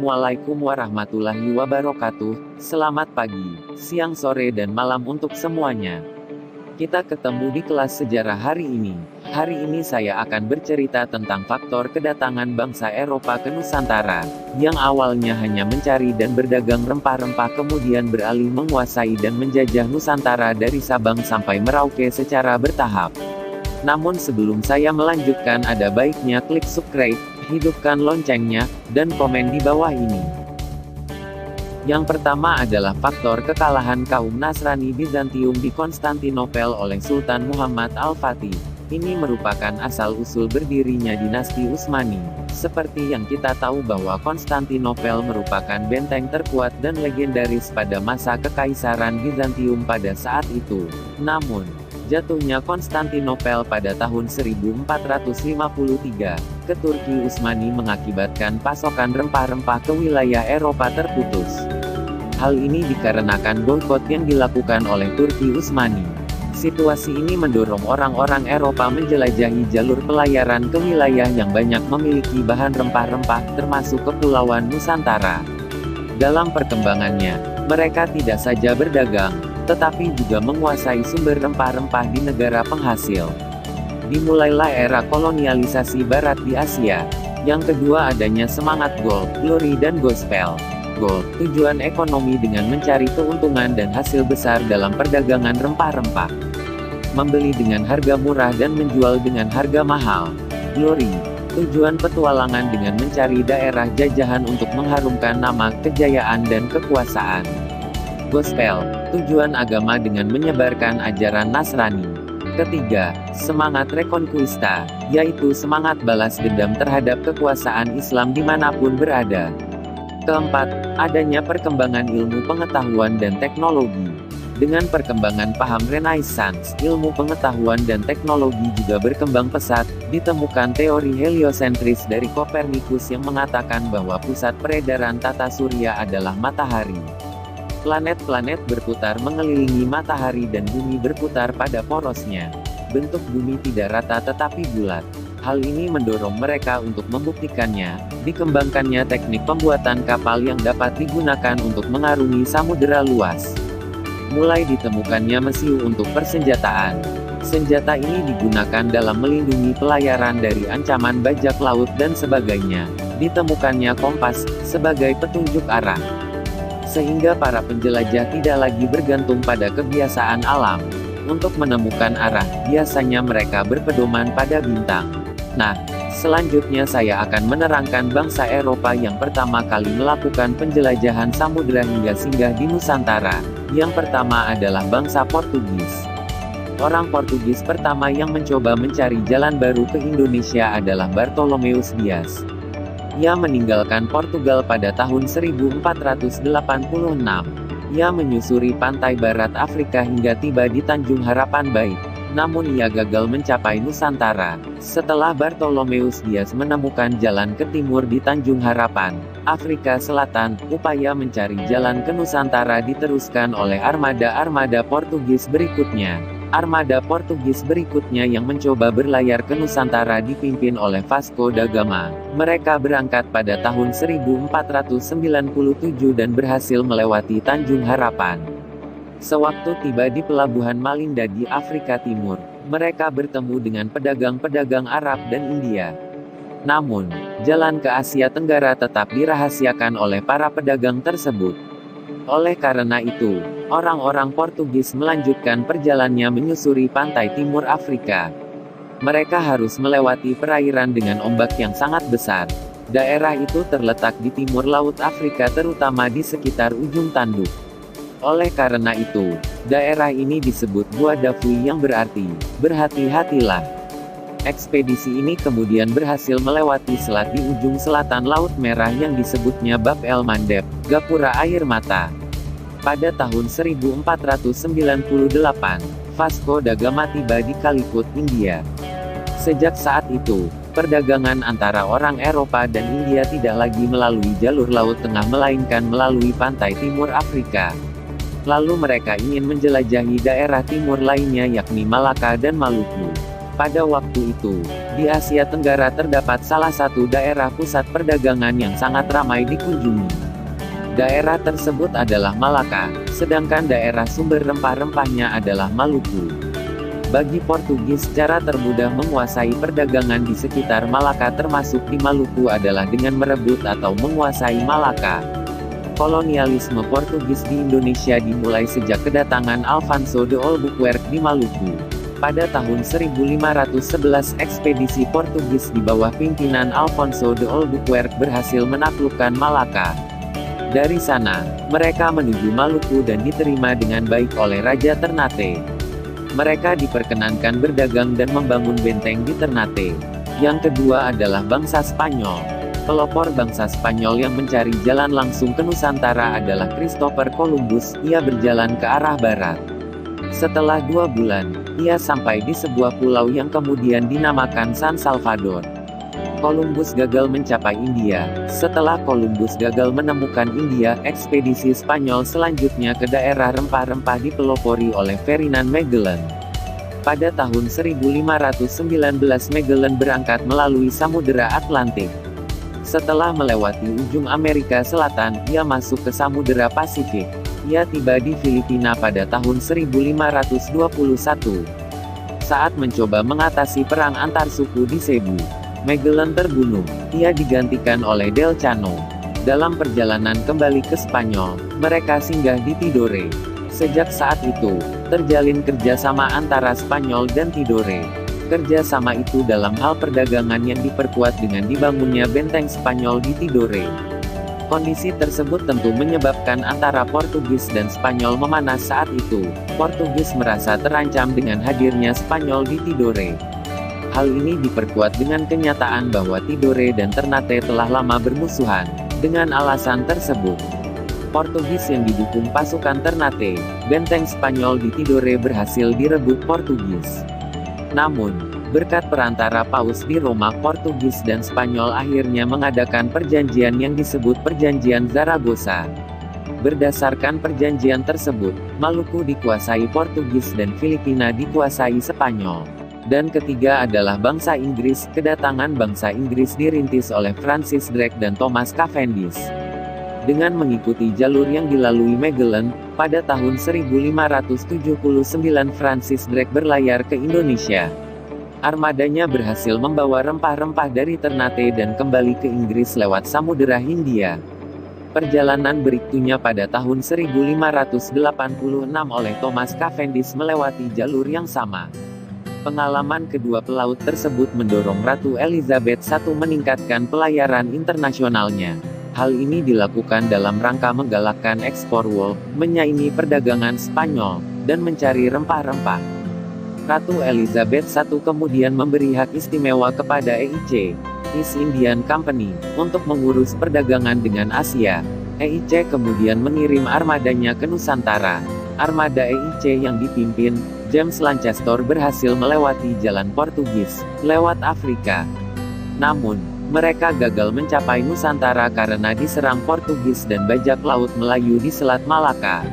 Assalamualaikum warahmatullahi wabarakatuh. Selamat pagi, siang, sore, dan malam untuk semuanya. Kita ketemu di kelas sejarah hari ini. Hari ini saya akan bercerita tentang faktor kedatangan bangsa Eropa ke Nusantara, yang awalnya hanya mencari dan berdagang rempah-rempah kemudian beralih menguasai dan menjajah Nusantara dari Sabang sampai Merauke secara bertahap. Namun sebelum saya melanjutkan, ada baiknya klik subscribe, hidupkan loncengnya, dan komen di bawah ini. Yang pertama adalah faktor kekalahan kaum Nasrani Bizantium di Konstantinopel oleh Sultan Muhammad Al-Fatih. Ini merupakan asal-usul berdirinya dinasti Utsmani. Seperti yang kita tahu bahwa Konstantinopel merupakan benteng terkuat dan legendaris pada masa kekaisaran Bizantium pada saat itu. Namun, jatuhnya Konstantinopel pada tahun 1453 ke Turki Utsmani mengakibatkan pasokan rempah-rempah ke wilayah Eropa terputus. Hal ini dikarenakan boikot yang dilakukan oleh Turki Utsmani. Situasi ini mendorong orang-orang Eropa menjelajahi jalur pelayaran ke wilayah yang banyak memiliki bahan rempah-rempah, termasuk Kepulauan Nusantara. Dalam perkembangannya, mereka tidak saja berdagang, tetapi juga menguasai sumber rempah-rempah di negara penghasil. Dimulailah era kolonialisasi Barat di Asia. Yang kedua, adanya semangat gold, glory dan gospel. Gold, tujuan ekonomi dengan mencari keuntungan dan hasil besar dalam perdagangan rempah-rempah. Membeli dengan harga murah dan menjual dengan harga mahal. Glory, tujuan petualangan dengan mencari daerah jajahan untuk mengharumkan nama, kejayaan dan kekuasaan. Gospel, tujuan agama dengan menyebarkan ajaran Nasrani. Ketiga, semangat reconquista, yaitu semangat balas dendam terhadap kekuasaan Islam dimanapun berada. Keempat, adanya perkembangan ilmu pengetahuan dan teknologi. Dengan perkembangan paham Renaissance, ilmu pengetahuan dan teknologi juga berkembang pesat. Ditemukan teori heliosentris dari Kopernikus yang mengatakan bahwa pusat peredaran tata surya adalah matahari. Planet-planet berputar mengelilingi matahari dan bumi berputar pada porosnya. Bentuk bumi tidak rata tetapi bulat. Hal ini mendorong mereka untuk membuktikannya. Dikembangkannya teknik pembuatan kapal yang dapat digunakan untuk mengarungi samudera luas. Mulai ditemukannya mesiu untuk persenjataan. Senjata ini digunakan dalam melindungi pelayaran dari ancaman bajak laut dan sebagainya. Ditemukannya kompas sebagai petunjuk arah. Sehingga para penjelajah tidak lagi bergantung pada kebiasaan alam. Untuk menemukan arah, biasanya mereka berpedoman pada bintang. Nah, selanjutnya saya akan menerangkan bangsa Eropa yang pertama kali melakukan penjelajahan samudera hingga singgah di Nusantara. Yang pertama adalah bangsa Portugis. Orang Portugis pertama yang mencoba mencari jalan baru ke Indonesia adalah Bartolomeus Dias. Ia meninggalkan Portugal pada tahun 1486. Ia menyusuri pantai barat Afrika hingga tiba di Tanjung Harapan Bait. Namun ia gagal mencapai Nusantara. Setelah Bartolomeus Dias menemukan jalan ke timur di Tanjung Harapan, Afrika Selatan, upaya mencari jalan ke Nusantara diteruskan oleh armada-armada Portugis berikutnya. Armada Portugis berikutnya yang mencoba berlayar ke Nusantara dipimpin oleh Vasco da Gama. Mereka berangkat pada tahun 1497 dan berhasil melewati Tanjung Harapan. Sewaktu tiba di pelabuhan Malinda di Afrika Timur, mereka bertemu dengan pedagang-pedagang Arab dan India. Namun, jalan ke Asia Tenggara tetap dirahasiakan oleh para pedagang tersebut. Oleh karena itu, orang-orang Portugis melanjutkan perjalanannya menyusuri pantai timur Afrika. Mereka harus melewati perairan dengan ombak yang sangat besar. Daerah itu terletak di timur Laut Afrika, terutama di sekitar ujung tanduk. Oleh karena itu, daerah ini disebut Guadafui yang berarti, berhati-hatilah. Ekspedisi ini kemudian berhasil melewati selat di ujung selatan Laut Merah yang disebutnya Bab el Mandeb, gapura air mata. Pada tahun 1498, Vasco da Gama tiba di Calicut, India. Sejak saat itu, perdagangan antara orang Eropa dan India tidak lagi melalui jalur Laut Tengah melainkan melalui pantai timur Afrika. Lalu mereka ingin menjelajahi daerah timur lainnya yakni Malaka dan Maluku. Pada waktu itu, di Asia Tenggara terdapat salah satu daerah pusat perdagangan yang sangat ramai dikunjungi. Daerah tersebut adalah Malaka, sedangkan daerah sumber rempah-rempahnya adalah Maluku. Bagi Portugis cara termudah menguasai perdagangan di sekitar Malaka termasuk di Maluku adalah dengan merebut atau menguasai Malaka. Kolonialisme Portugis di Indonesia dimulai sejak kedatangan Alfonso de Albuquerque di Maluku. Pada tahun 1511 ekspedisi Portugis di bawah pimpinan Alfonso de Albuquerque berhasil menaklukkan Malaka. Dari sana, mereka menuju Maluku dan diterima dengan baik oleh Raja Ternate. Mereka diperkenankan berdagang dan membangun benteng di Ternate. Yang kedua adalah bangsa Spanyol. Pelopor bangsa Spanyol yang mencari jalan langsung ke Nusantara adalah Christopher Columbus. Ia berjalan ke arah barat. Setelah 2 bulan, ia sampai di sebuah pulau yang kemudian dinamakan San Salvador. Columbus gagal mencapai India. Setelah Columbus gagal menemukan India, ekspedisi Spanyol selanjutnya ke daerah rempah-rempah dipelopori oleh Ferdinand Magellan. Pada tahun 1519 Magellan berangkat melalui Samudera Atlantik. Setelah melewati ujung Amerika Selatan, ia masuk ke Samudera Pasifik. Ia tiba di Filipina pada tahun 1521. Saat mencoba mengatasi perang antar suku di Cebu, Magellan terbunuh. Ia digantikan oleh Del Cano. Dalam perjalanan kembali ke Spanyol, mereka singgah di Tidore. Sejak saat itu, terjalin kerjasama antara Spanyol dan Tidore. Kerjasama itu dalam hal perdagangan yang diperkuat dengan dibangunnya benteng Spanyol di Tidore. Kondisi tersebut tentu menyebabkan antara Portugis dan Spanyol memanas saat itu. Portugis merasa terancam dengan hadirnya Spanyol di Tidore. Hal ini diperkuat dengan kenyataan bahwa Tidore dan Ternate telah lama bermusuhan. Dengan alasan tersebut, Portugis yang didukung pasukan Ternate, benteng Spanyol di Tidore berhasil direbut Portugis. Namun, berkat perantara Paus di Roma, Portugis dan Spanyol akhirnya mengadakan perjanjian yang disebut Perjanjian Zaragoza. Berdasarkan perjanjian tersebut, Maluku dikuasai Portugis dan Filipina dikuasai Spanyol. Dan ketiga adalah bangsa Inggris. Kedatangan bangsa Inggris dirintis oleh Francis Drake dan Thomas Cavendish. Dengan mengikuti jalur yang dilalui Magellan, pada tahun 1579 Francis Drake berlayar ke Indonesia. Armadanya berhasil membawa rempah-rempah dari Ternate dan kembali ke Inggris lewat Samudera Hindia. Perjalanan berikutnya pada tahun 1586 oleh Thomas Cavendish melewati jalur yang sama. Pengalaman kedua pelaut tersebut mendorong Ratu Elizabeth I meningkatkan pelayaran internasionalnya. Hal ini dilakukan dalam rangka menggalakkan ekspor wool, menyaingi perdagangan Spanyol, dan mencari rempah-rempah. Ratu Elizabeth I kemudian memberi hak istimewa kepada EIC, East Indian Company, untuk mengurus perdagangan dengan Asia. EIC kemudian mengirim armadanya ke Nusantara. Armada EIC yang dipimpin James Lancaster berhasil melewati jalan Portugis, lewat Afrika. Namun, mereka gagal mencapai Nusantara karena diserang Portugis dan bajak laut Melayu di Selat Malaka.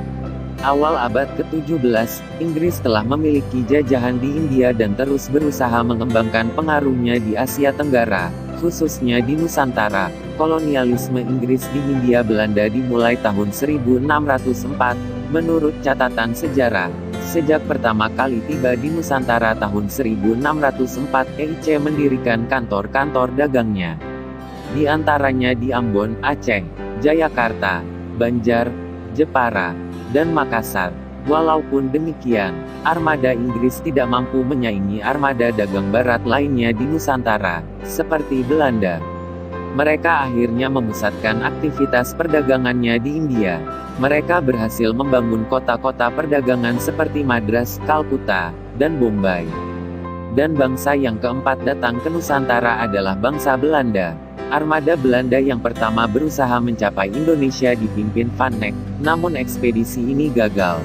Awal abad ke-17, Inggris telah memiliki jajahan di India dan terus berusaha mengembangkan pengaruhnya di Asia Tenggara, khususnya di Nusantara. Kolonialisme Inggris di Hindia Belanda dimulai tahun 1604, menurut catatan sejarah. Sejak pertama kali tiba di Nusantara tahun 1604, EIC mendirikan kantor-kantor dagangnya. Di antaranya di Ambon, Aceh, Jayakarta, Banjar, Jepara, dan Makassar. Walaupun demikian, armada Inggris tidak mampu menyaingi armada dagang barat lainnya di Nusantara, seperti Belanda. Mereka akhirnya memusatkan aktivitas perdagangannya di India. Mereka berhasil membangun kota-kota perdagangan seperti Madras, Kalkuta, dan Bombay. Dan bangsa yang keempat datang ke Nusantara adalah bangsa Belanda. Armada Belanda yang pertama berusaha mencapai Indonesia dipimpin Van Eyck, namun ekspedisi ini gagal.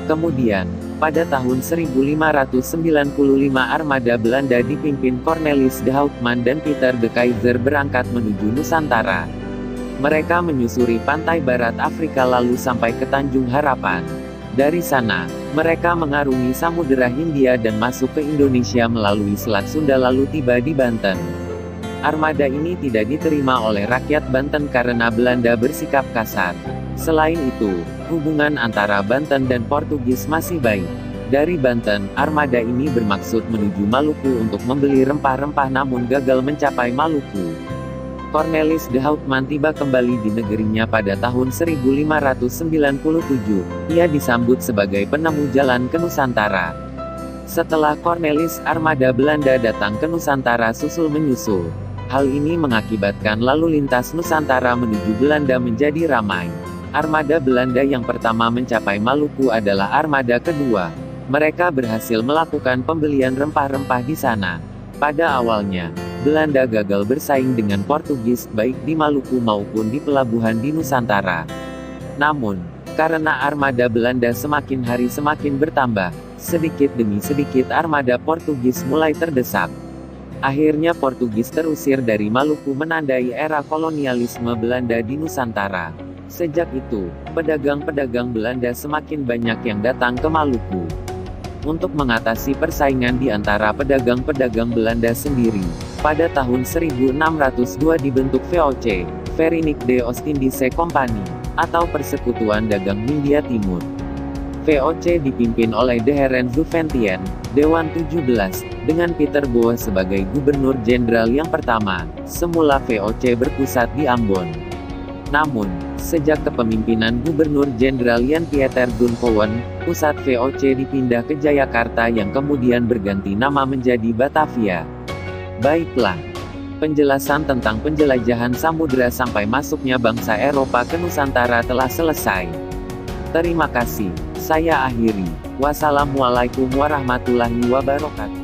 Kemudian, pada tahun 1595 armada Belanda dipimpin Cornelis de Houtman dan Peter de Keyser berangkat menuju Nusantara. Mereka menyusuri pantai barat Afrika lalu sampai ke Tanjung Harapan. Dari sana, mereka mengarungi Samudera Hindia dan masuk ke Indonesia melalui Selat Sunda lalu tiba di Banten. Armada ini tidak diterima oleh rakyat Banten karena Belanda bersikap kasar. Selain itu, hubungan antara Banten dan Portugis masih baik. Dari Banten, armada ini bermaksud menuju Maluku untuk membeli rempah-rempah namun gagal mencapai Maluku. Cornelis de Houtman tiba kembali di negerinya pada tahun 1597. Ia disambut sebagai penemu jalan ke Nusantara. Setelah Cornelis, armada Belanda datang ke Nusantara susul-menyusul. Hal ini mengakibatkan lalu lintas Nusantara menuju Belanda menjadi ramai. Armada Belanda yang pertama mencapai Maluku adalah armada kedua. Mereka berhasil melakukan pembelian rempah-rempah di sana. Pada awalnya, Belanda gagal bersaing dengan Portugis baik di Maluku maupun di pelabuhan di Nusantara. Namun, karena armada Belanda semakin hari semakin bertambah, sedikit demi sedikit armada Portugis mulai terdesak. Akhirnya Portugis terusir dari Maluku menandai era kolonialisme Belanda di Nusantara. Sejak itu, pedagang-pedagang Belanda semakin banyak yang datang ke Maluku. Untuk mengatasi persaingan di antara pedagang-pedagang Belanda sendiri, pada tahun 1602 dibentuk VOC, Verenigde de Oostindische Compagnie, atau Persekutuan Dagang Hindia Timur. VOC dipimpin oleh De Heren Zouvention, Dewan 17, dengan Peter Boe sebagai Gubernur Jenderal yang pertama. Semula VOC berpusat di Ambon. Namun, sejak kepemimpinan Gubernur Jenderal Jan Pieter Duncowen, pusat VOC dipindah ke Jayakarta yang kemudian berganti nama menjadi Batavia. Baiklah. Penjelasan tentang penjelajahan samudera sampai masuknya bangsa Eropa ke Nusantara telah selesai. Terima kasih. Saya akhiri. Wassalamualaikum warahmatullahi wabarakatuh.